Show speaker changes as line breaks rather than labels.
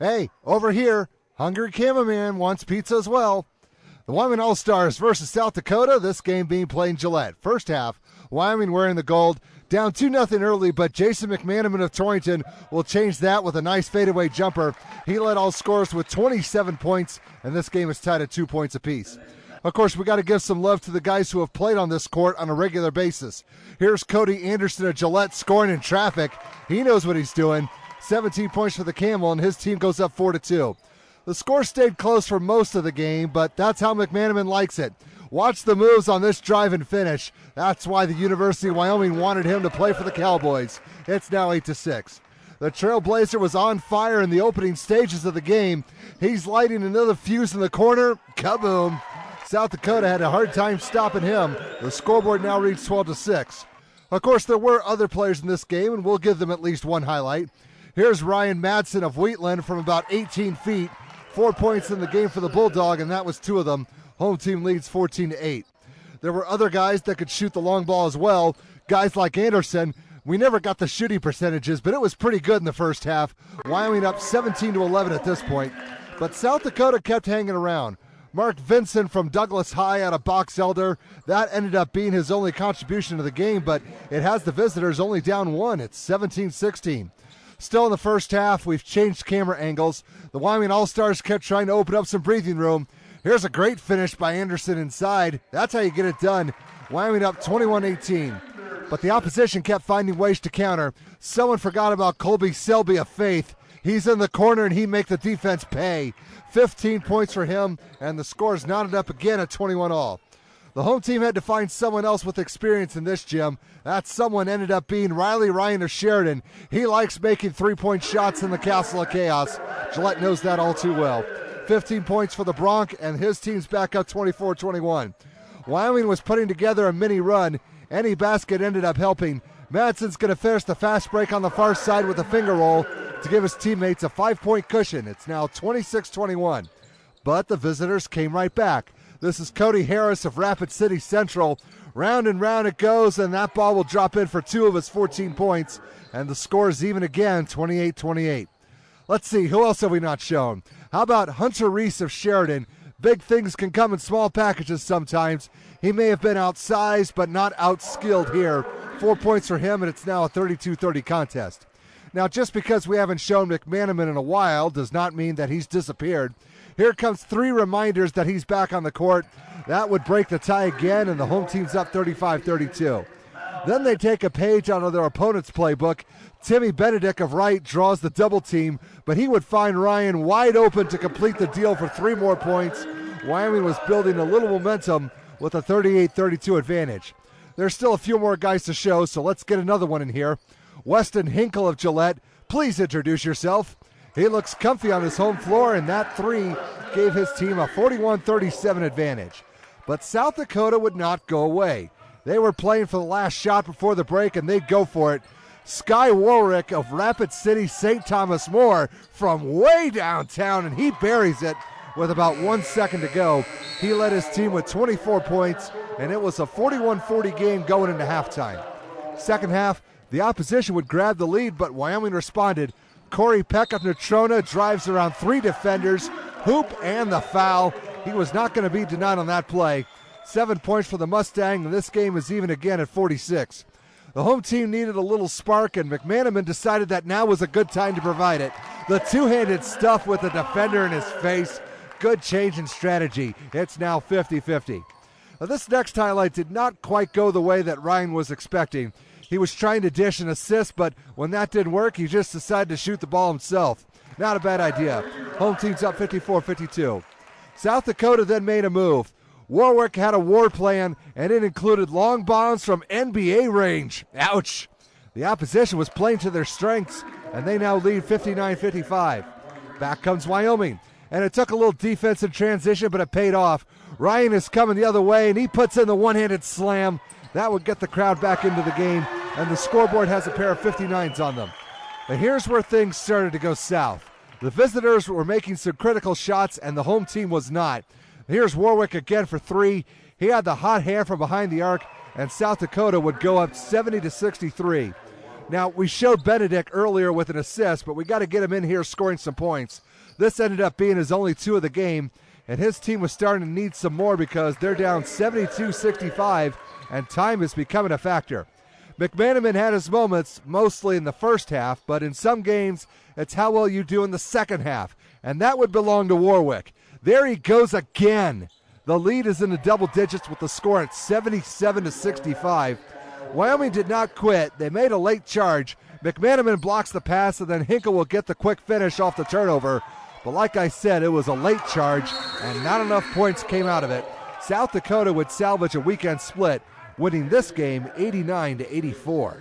Hey, over here, hungry cameraman wants pizza as well. The Wyoming All-Stars versus South Dakota, this game being played in Gillette. First half, Wyoming wearing the gold, down 2-0 early, but Jason McManaman of Torrington will change that with a nice fadeaway jumper. He led all scorers with 27 points, and this game is tied at 2 points apiece. Of course, we got to give some love to the guys who have played on this court on a regular basis. Here's Cody Anderson of Gillette scoring in traffic. He knows what he's doing. 17 points for the Camel, and his team goes up 4-2. The score stayed close for most of the game, but that's how McManaman likes it. Watch the moves on this drive and finish. That's why the University of Wyoming wanted him to play for the Cowboys. It's now 8-6. The Trailblazer was on fire in the opening stages of the game. He's lighting another fuse in the corner. Kaboom! South Dakota had a hard time stopping him. The scoreboard now reads 12-6. Of course, there were other players in this game, and we'll give them at least one highlight. Here's Ryan Madsen of Wheatland from about 18 feet. 4 points in the game for the Bulldog, and that was 2 of them. Home team leads 14-8. There were other guys that could shoot the long ball as well. Guys like Anderson. We never got the shooting percentages, but it was pretty good in the first half. Wyoming up 17-11 at this point. But South Dakota kept hanging around. Mark Vinson from Douglas High out of Box Elder. That ended up being his only contribution to the game, but it has the visitors only down 1. It's 17-16. Still in the first half, we've changed camera angles. The Wyoming All-Stars kept trying to open up some breathing room. Here's a great finish by Anderson inside. That's how you get it done. Wyoming up 21-18. But the opposition kept finding ways to counter. Someone forgot about Colby Selby of Faith. He's in the corner and he make the defense pay. 15 points for him, and the score's knotted up again at 21-all. The home team had to find someone else with experience in this, Jim. That someone ended up being Riley Ryan of Sheridan. He likes making three-point shots in the Castle of Chaos. Gillette knows that all too well. 15 points for the Bronc, and his team's back up 24-21. Wyoming was putting together a mini run. Any basket ended up helping. Madsen's going to finish the fast break on the far side with a finger roll to give his teammates a 5-point cushion. It's now 26-21. But the visitors came right back. This is Cody Harris of Rapid City Central. Round and round it goes, and that ball will drop in for 2 of his 14 points. And the score is even again, 28-28. Let's see, who else have we not shown? How about Hunter Reese of Sheridan? Big things can come in small packages sometimes. He may have been outsized, but not outskilled here. 4 points for him, and it's now a 32-30 contest. Now, just because we haven't shown McManaman in a while does not mean that he's disappeared. Here comes 3 reminders that he's back on the court. That would break the tie again, and the home team's up 35-32. Then they take a page out of their opponent's playbook. Timmy Benedict of Wright draws the double team, but he would find Ryan wide open to complete the deal for 3 more points. Wyoming was building a little momentum with a 38-32 advantage. There's still a few more guys to show, so let's get another one in here. Weston Hinkle of Gillette, please introduce yourself. He looks comfy on his home floor, and that 3 gave his team a 41-37 advantage. But South Dakota would not go away. They were playing for the last shot before the break, and they'd go for it. Sky Warwick of Rapid City St. Thomas More from way downtown, and he buries it with about 1 second to go. He led his team with 24 points, and it was a 41-40 game going into halftime. Second half, the opposition would grab the lead, but Wyoming responded. Corey Peck of Natrona drives around 3 defenders, hoop and the foul. He was not going to be denied on that play. 7 points for the Mustang, and this game is even again at 46. The home team needed a little spark, and McManaman decided that now was a good time to provide it. The two-handed stuff with the defender in his face. Good change in strategy. It's now 50-50. Now, this next highlight did not quite go the way that Ryan was expecting. He was trying to dish an assist, but when that didn't work, he just decided to shoot the ball himself. Not a bad idea. Home team's up 54-52. South Dakota then made a move. Warwick had a war plan, and it included long bombs from NBA range. Ouch! The opposition was playing to their strengths, and they now lead 59-55. Back comes Wyoming, and it took a little defense in transition, but it paid off. Ryan is coming the other way, and he puts in the one-handed slam. That would get the crowd back into the game, and the scoreboard has a pair of 59s on them. And here's where things started to go south. The visitors were making some critical shots, and the home team was not. Here's Warwick again for 3. He had the hot hand from behind the arc, and South Dakota would go up 70-63. Now, we showed Benedict earlier with an assist, but we got to get him in here scoring some points. This ended up being his only 2 of the game, and his team was starting to need some more because they're down 72-65, and time is becoming a factor. McManaman had his moments, mostly in the first half, but in some games, it's how well you do in the second half, and that would belong to Warwick. There he goes again. The lead is in the double digits with the score at 77-65. Wyoming did not quit. They made a late charge. McManaman blocks the pass, and then Hinkle will get the quick finish off the turnover. But like I said, it was a late charge, and not enough points came out of it. South Dakota would salvage a weekend split, winning this game 89-84.